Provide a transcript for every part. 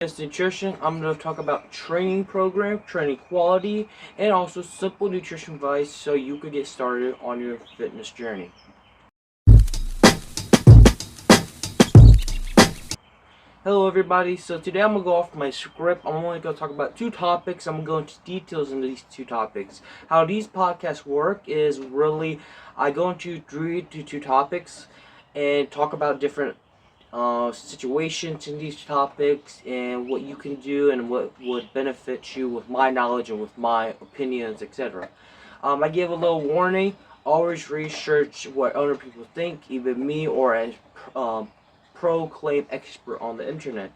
It's nutrition. I'm going to talk about training program, training quality, and also simple nutrition advice so you could get started on your fitness journey. Hello everybody, so today I'm going to go off my script. I'm only going to talk about two topics. I'm going to go into details into these two topics. How these podcasts work is really, I go into three to two topics and talk about different situations in these topics and what you can do and what would benefit you with my knowledge and with my opinions, etc. I give a little warning. Always research what other people think, even me or a proclaimed expert on the internet.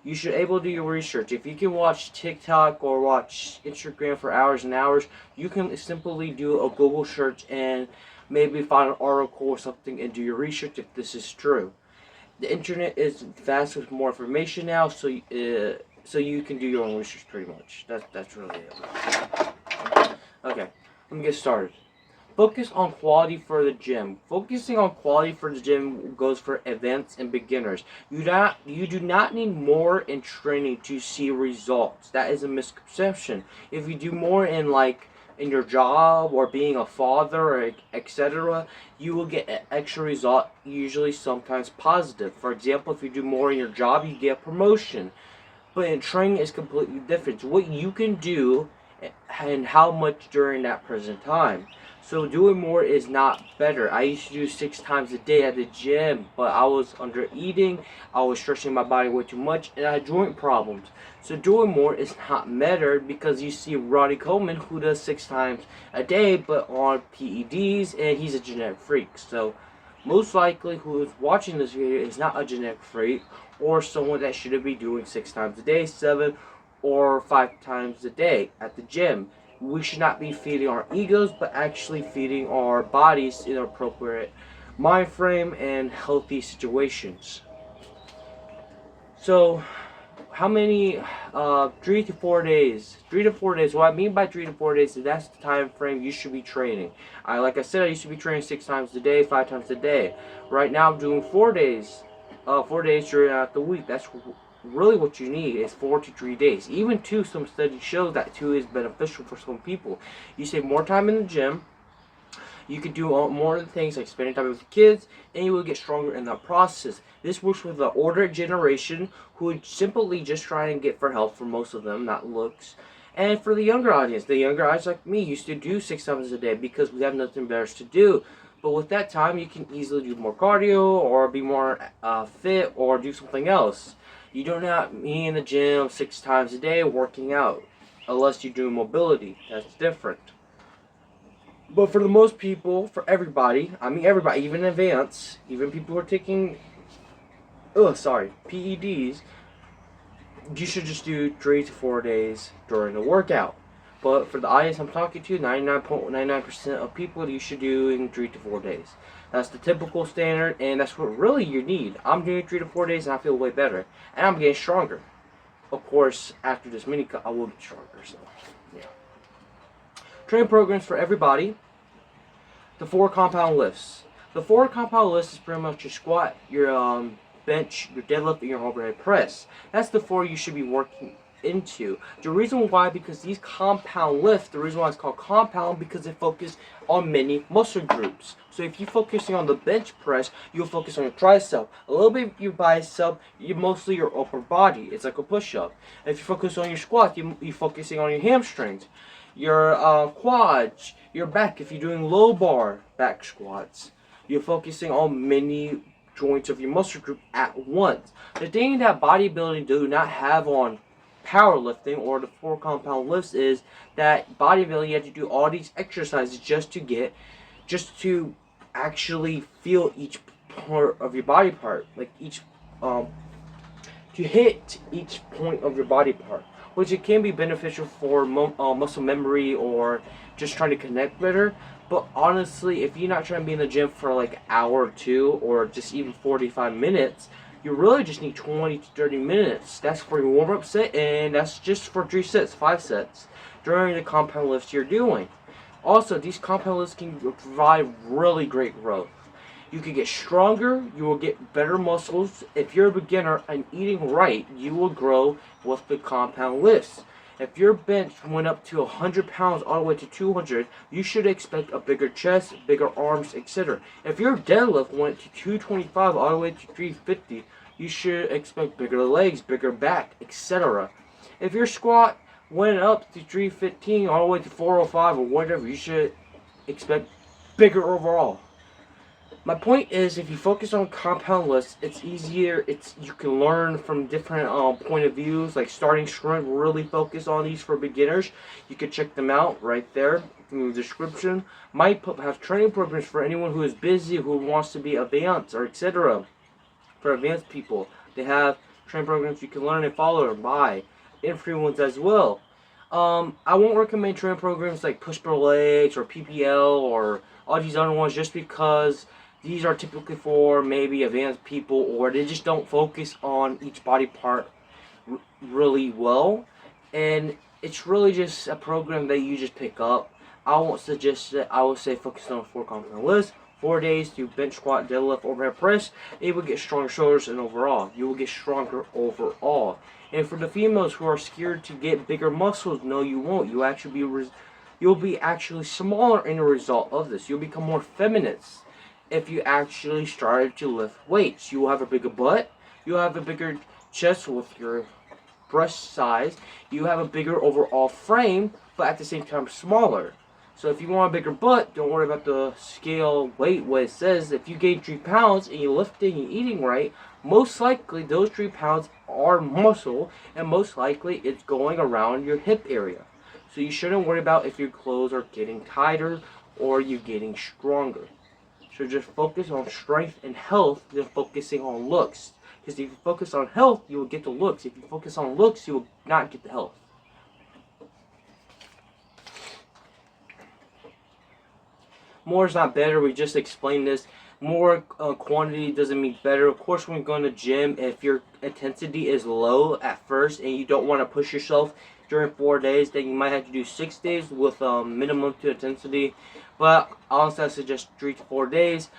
You should able to do your research. If you can watch TikTok or watch Instagram for hours and hours, you can simply do a Google search and maybe find an article or something and do your research if this is true. The internet is fast with more information now, so you can do your own research pretty much. That's really it. Okay, let me get started. Focus on quality for the gym. Focusing on quality for the gym goes for advanced and beginners. You do not need more in training to see results. That is a misconception. If you do more in your job or being a father or etc., you will get an extra result, usually sometimes positive. For example, if you do more in your job, you get a promotion. But in training, it's completely different. What you can do and how much during that present time. So doing more is not better. I used to do 6 times a day at the gym, but I was under eating, I was stretching my body way too much, and I had joint problems. So doing more is not better because you see Ronnie Coleman who does 6 times a day, but on PEDs, and he's a genetic freak. So most likely who is watching this video is not a genetic freak or someone that shouldn't be doing 6 times a day, 7 or 5 times a day at the gym. We should not be feeding our egos, but actually feeding our bodies in appropriate mind frame and healthy situations. So, how many? 3 to 4 days. 3 to 4 days. What I mean by 3 to 4 days is that's the time frame you should be training. Like I said, I used to be training 6 times a day, 5 times a day. Right now, I'm doing 4 days. 4 days throughout the week. That's really what you need is 4 to 3 days. Even 2, some studies show that 2 is beneficial for some people. You save more time in the gym. You can do more of the things like spending time with the kids, and you will get stronger in that process. This works with the older generation who would simply just try and get for health for most of them, not looks. And for the younger audience like me used to do 6 times a day because we have nothing better to do. But with that time, you can easily do more cardio or be more fit or do something else. You do not be in the gym 6 times a day working out unless you do mobility. That's different. But for the most people, for everybody, even in advance, even people who are taking, PEDs, you should just do 3 to 4 days during the workout. But for the audience I'm talking to, 99.99% of people, you should do in 3 to 4 days. That's the typical standard, and that's what really you need. I'm doing 3 to 4 days, and I feel way better. And I'm getting stronger. Of course, after this mini cut, I will get stronger, so, yeah. Training programs for everybody. The 4 compound lifts. The 4 compound lifts is pretty much your squat, your bench, your deadlift, and your overhead press. That's the 4 you should be working into. The reason why, because these compound lifts, the reason why it's called compound, because it focuses on many muscle groups. So if you're focusing on the bench press, you'll focus on your tricep, a little bit of your bicep, mostly your upper body. It's like a push-up. If you focus on your squat, you're focusing on your hamstrings, your quads, your back. If you're doing low bar back squats, you're focusing on many joints of your muscle group at once. The thing that bodybuilding do not have on powerlifting or the 4 compound lifts is that bodybuilding, you have to do all these exercises just to actually feel each part of your body part, like each to hit each point of your body part, which it can be beneficial for muscle memory or just trying to connect better. But honestly, if you're not trying to be in the gym for like an hour or 2 or just even 45 minutes, you really just need 20 to 30 minutes. That's for your warm-up set, and that's just for 3 sets, 5 sets during the compound lifts you're doing. Also, these compound lifts can provide really great growth. You can get stronger, you will get better muscles. If you're a beginner and eating right, you will grow with the compound lifts. If your bench went up to 100 pounds all the way to 200, you should expect a bigger chest, bigger arms, etc. If your deadlift went to 225 all the way to 350, you should expect bigger legs, bigger back, etc. If your squat went up to 315 all the way to 405 or whatever, you should expect bigger overall. My point is, if you focus on compound lifts, it's easier. You can learn from different point of views. Like starting strength, really focus on these for beginners. You can check them out right there in the description. Might have training programs for anyone who is busy, who wants to be advanced, or etc. For advanced people, they have training programs you can learn and follow or buy, and free ones as well. I won't recommend training programs like Push Pull Legs or PPL or all these other ones just because these are typically for maybe advanced people, or they just don't focus on each body part really well, and it's really just a program that you just pick up. I won't suggest that. I would say focus on 4 compound lifts, 4 days to bench, squat, deadlift, overhead press. It will get stronger shoulders, and overall, you will get stronger overall. And for the females who are scared to get bigger muscles, no, you won't. You'll be actually smaller in the result of this. You'll become more feminine if you actually started to lift weights. You will have a bigger butt. You'll have a bigger chest with your breast size. You have a bigger overall frame, but at the same time smaller. So if you want a bigger butt, don't worry about the scale weight. What it says, if you gain 3 pounds and you're lifting and eating right, most likely those 3 pounds are muscle, and most likely it's going around your hip area. So you shouldn't worry about if your clothes are getting tighter or you're getting stronger. So just focus on strength and health than focusing on looks. Because if you focus on health, you will get the looks. If you focus on looks, you will not get the health. More is not better. We just explained this. More quantity doesn't mean better. Of course, when you go to the gym, if your intensity is low at first and you don't want to push yourself during 4 days, then you might have to do 6 days with minimum to intensity. But honestly, I suggest 3 to 4 days.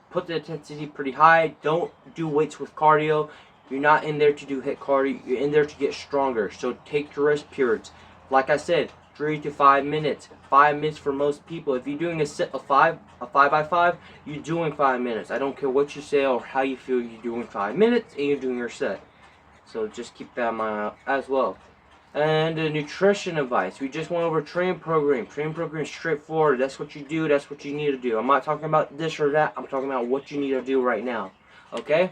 Put the intensity pretty high. Don't do weights with cardio. You're not in there to do HIIT cardio. You're in there to get stronger. So take your rest periods. Like I said, 3 to 5 minutes. 5 minutes for most people. If you're doing a set of 5 by 5, you're doing 5 minutes. I don't care what you say or how you feel. You're doing 5 minutes and you're doing your set. So just keep that in mind as well. And the nutrition advice. We just went over training program. Training program is straightforward. That's what you do. That's what you need to do. I'm not talking about this or that. I'm talking about what you need to do right now. Okay?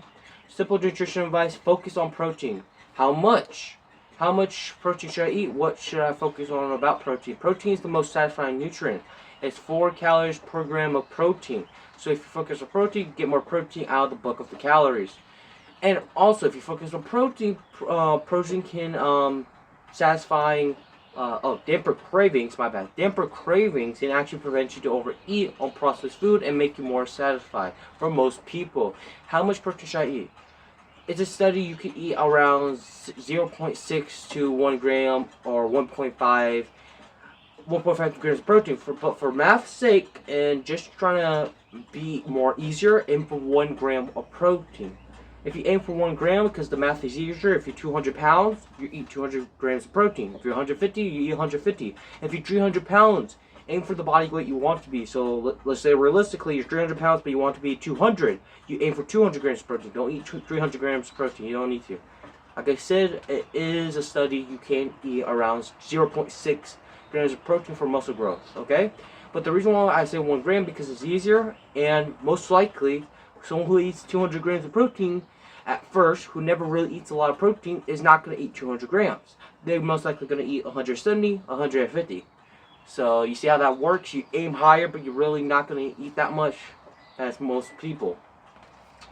Simple nutrition advice. Focus on protein. How much? How much protein should I eat? What should I focus on about protein? Protein is the most satisfying nutrient. It's 4 calories per gram of protein. So if you focus on protein, get more protein out of the bulk of the calories. And also, if you focus on protein, protein can damper cravings, my bad. Damper cravings and actually prevent you to overeat on processed food and make you more satisfied for most people. How much protein should I eat? It's a study you can eat around 0.6 to 1 gram or 1.5 grams of protein. But for math's sake and just trying to be more easier, aim for 1 gram of protein. If you aim for 1 gram, because the math is easier, if you're 200 pounds, you eat 200 grams of protein. If you're 150, you eat 150. If you're 300 pounds, aim for the body weight you want to be. So let's say realistically, you're 300 pounds, but you want to be 200. You aim for 200 grams of protein. Don't eat 300 grams of protein. You don't need to. Like I said, it is a study. You can eat around 0.6 grams of protein for muscle growth. Okay? But the reason why I say 1 gram, because it's easier, and most likely, someone who eats 200 grams of protein at first, who never really eats a lot of protein, is not going to eat 200 grams. They're most likely going to eat 170, 150. So you see how that works? You aim higher, but you're really not going to eat that much as most people.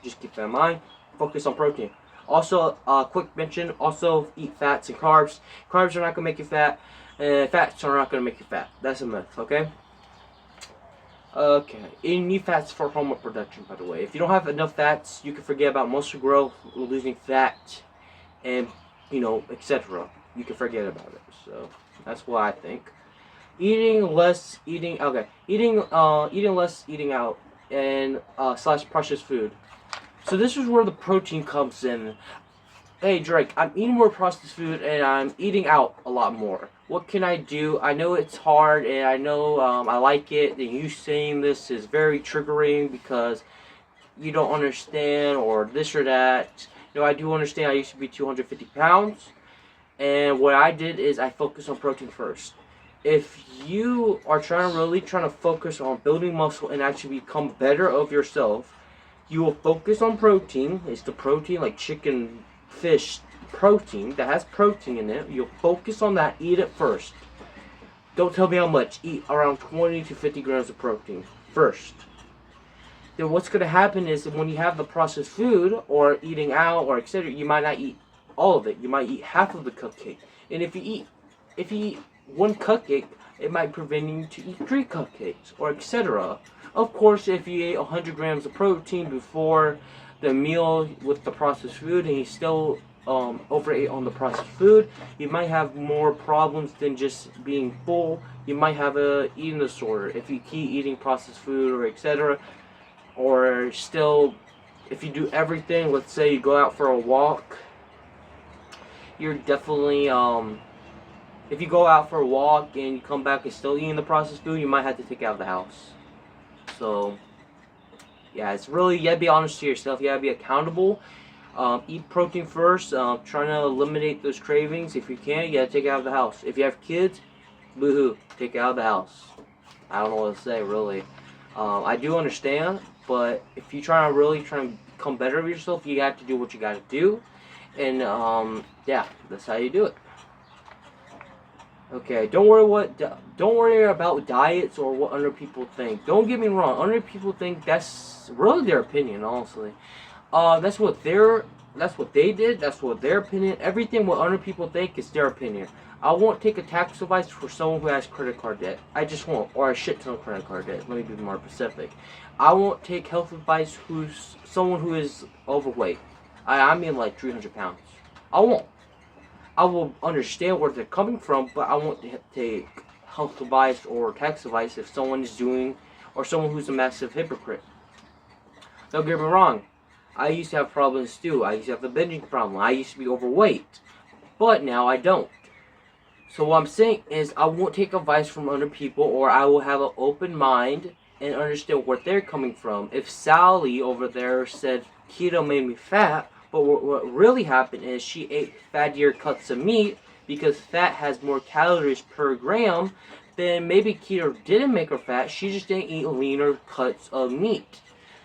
Just keep that in mind. Focus on protein. Also, quick mention, also eat fats and carbs. Carbs are not going to make you fat, and fats are not going to make you fat. That's a myth, okay? Okay, you need fats for hormone production, by the way. If you don't have enough fats, you can forget about muscle growth, losing fat, and, etc. You can forget about it. So, that's what I think. Eating less, eating out and slash processed food. So this is where the protein comes in. Hey Drake, I'm eating more processed food and I'm eating out a lot more. What can I do? I know it's hard and I know I like it, and you saying this is very triggering because you don't understand or this or that. No, I do understand. I used to be 250 pounds, and what I did is I focused on protein first. If you are trying to focus on building muscle and actually become better of yourself, you will focus on protein. It's the protein like chicken, fish, protein that has protein in it. You'll focus on that. Eat it first. Don't tell me how much. Eat around 20 to 50 grams of protein first. Then what's going to happen is that when you have the processed food or eating out or etc., you might not eat all of it. You might eat half of the cupcake. And if you eat one cupcake, it might prevent you to eat 3 cupcakes or etc. Of course, if you ate 100 grams of protein before the meal with the processed food and you still overate on the processed food, you might have more problems than just being full. You might have a eating disorder if you keep eating processed food or etc. Or still, if you do everything, let's say you go out for a walk, you're definitely if you go out for a walk and you come back and still eating the processed food, you might have to take it out of the house. So yeah, it's really, you gotta be honest to yourself. You gotta be accountable. Eat protein first. Trying to eliminate those cravings. If you can, you gotta take it out of the house. If you have kids, boo-hoo, take it out of the house. I don't know what to say, really. I do understand, but if you really try to become better of yourself, you got to do what you got to do, and yeah, that's how you do it. Okay, don't worry about diets or what other people think. Don't get me wrong, other people think that's really their opinion, honestly. That's what they did. That's what their opinion. Everything what other people think is their opinion. I won't take a tax advice for someone who has credit card debt. I just won't, or a shit ton of credit card debt. Let me be more specific. I won't take health advice who's someone who is overweight. I mean like 300 pounds. I won't. I will understand where they're coming from, but I won't take health advice or tax advice if someone is doing, or someone who's a massive hypocrite. Don't get me wrong. I used to have problems too. I used to have the binging problem. I used to be overweight, but now I don't. So what I'm saying is I won't take advice from other people, or I will have an open mind and understand where they're coming from. If Sally over there said keto made me fat, but what really happened is she ate fattier cuts of meat because fat has more calories per gram, then maybe keto didn't make her fat. She just didn't eat leaner cuts of meat.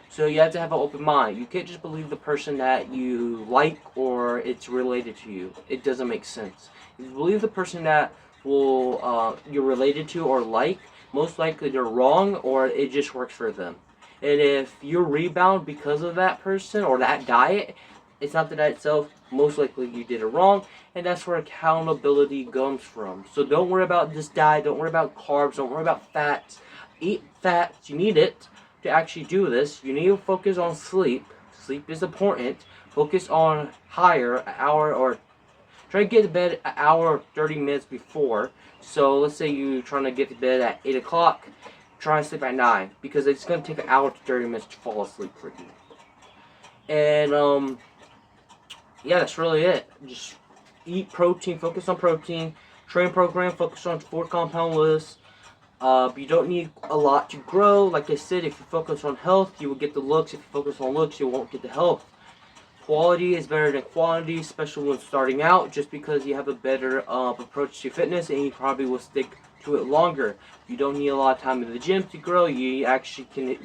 So you have to have an open mind. You can't just believe the person that you like or it's related to you. It doesn't make sense. If you believe the person that you're related to or like, most likely they're wrong or it just works for them. And if you rebound because of that person or that diet, it's not the diet itself. Most likely you did it wrong, and that's where accountability comes from. So don't worry about this diet. Don't worry about carbs. Don't worry about fats. Eat fats. You need it to actually do this. You need to focus on sleep. Sleep is important. Focus on higher an hour, or try to get to bed an hour or 30 minutes before. So let's say you're trying to get to bed at 8 o'clock. Try to sleep at 9 because it's going to take an hour to 30 minutes to fall asleep for you. And yeah, that's really it. Just eat protein, focus on protein. Train program, focus on 4 compound lists. You don't need a lot to grow. Like I said, if you focus on health, you will get the looks. If you focus on looks, you won't get the health. Quality is better than quantity, especially when starting out, just because you have a better approach to fitness and you probably will stick to it longer. You don't need a lot of time in the gym to grow. You can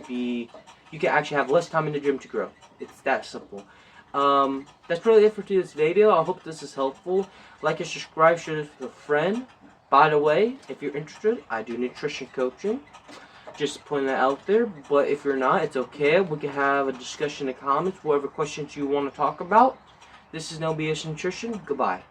actually have less time in the gym to grow. It's that simple. That's really it for today's video. I hope this is helpful. Like and subscribe, share this with a friend. By the way, if you're interested, I do nutrition coaching. Just putting that out there. But if you're not, it's okay. We can have a discussion in the comments, whatever questions you want to talk about. This is No BS Nutrition. Goodbye.